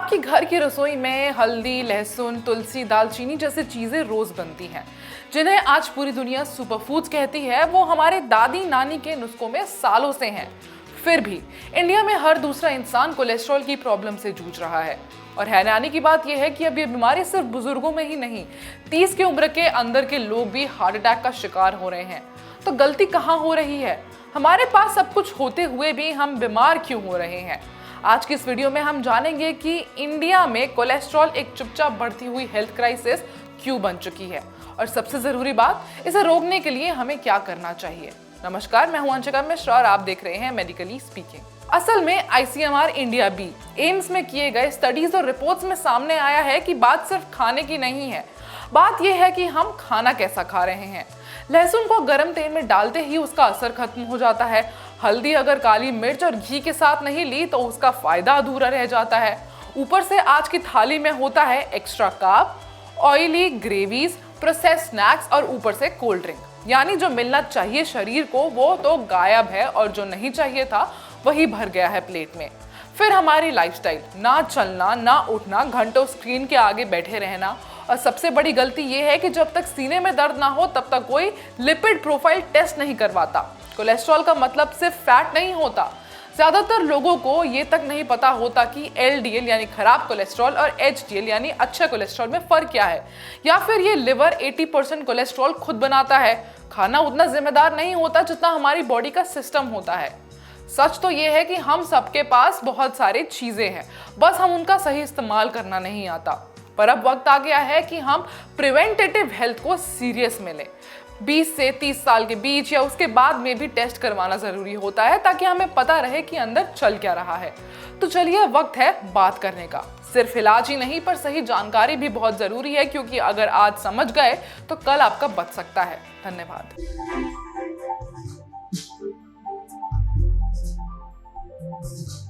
आपकी घर की रसोई में हल्दी, लहसुन, तुलसी, दालचीनी जैसी चीजें रोज बनती हैं, जिन्हें आज पूरी दुनिया सुपरफूड्स कहती है। वो हमारे दादी नानी के नुस्खों में सालों से हैं। फिर भी इंडिया में हर दूसरा इंसान कोलेस्ट्रॉल की प्रॉब्लम से जूझ रहा है। और हैरानी की बात यह है कि अब ये बीमारी सिर्फ बुजुर्गों में ही नहीं, 30 की उम्र के अंदर के लोग भी हार्ट अटैक का शिकार हो रहे हैं। तो गलती कहाँ हो रही है? हमारे पास सब कुछ होते हुए भी हम बीमार क्यों हो रहे हैं? आज की इस वीडियो में हम जानेंगे कि इंडिया में कोलेस्ट्रॉल एक चुपचाप बढ़ती हुई हेल्थ क्राइसिस क्यों बन चुकी है, और सबसे जरूरी बात, इसे रोकने के लिए हमें क्या करना चाहिए। नमस्कार, मैं हूं अंशिका मिश्रा और आप देख रहे हैं मेडिकली स्पीकिंग। असल में ICMR इंडिया बी एम्स में किए गए स्टडीज और रिपोर्ट्स में सामने आया है कि बात सिर्फ खाने की नहीं है, बात यह है कि हम खाना कैसा खा रहे हैं। लहसुन को गर्म तेल में डालते ही उसका असर खत्म हो जाता है। हल्दी अगर काली मिर्च और घी के साथ नहीं ली तो उसका फायदा अधूरा रह जाता है। ऊपर से आज की थाली में होता है extra carb, oily gravies, processed snacks और ऊपर से कोल्ड ड्रिंक। यानी जो मिलना चाहिए शरीर को वो तो गायब है, और जो नहीं चाहिए था वही भर गया है प्लेट में। फिर हमारी लाइफस्टाइल, ना चलना, ना उठना, घंटों स्क्रीन के आगे बैठे रहना, और सबसे बड़ी गलती ये है कि जब तक सीने में दर्द ना हो तब तक कोई लिपिड प्रोफाइल टेस्ट नहीं करवाता। कोलेस्ट्रॉल का मतलब सिर्फ फैट नहीं होता। ज्यादातर लोगों को ये तक नहीं पता होता कि LDL यानी खराब कोलेस्ट्रॉल और HDL यानी अच्छा कोलेस्ट्रॉल में फर्क क्या है, या फिर ये लिवर 80% कोलेस्ट्रॉल खुद बनाता है। खाना उतना जिम्मेदार नहीं होता जितना हमारी बॉडी का सिस्टम होता है। सच तो ये है कि हम सबके पास बहुत सारी चीजें हैं, बस हम उनका सही इस्तेमाल करना नहीं आता। पर अब वक्त आ गया है कि हम प्रिवेंटेटिव हेल्थ को सीरियस में लें। 20 से 30 साल के बीच या उसके बाद में भी टेस्ट करवाना जरूरी होता है, ताकि हमें पता रहे कि अंदर चल क्या रहा है। तो चलिए, वक्त है बात करने का। सिर्फ इलाज ही नहीं, पर सही जानकारी भी बहुत जरूरी है, क्योंकि अगर आज समझ गए तो कल आपका बच सकता है। धन्यवाद।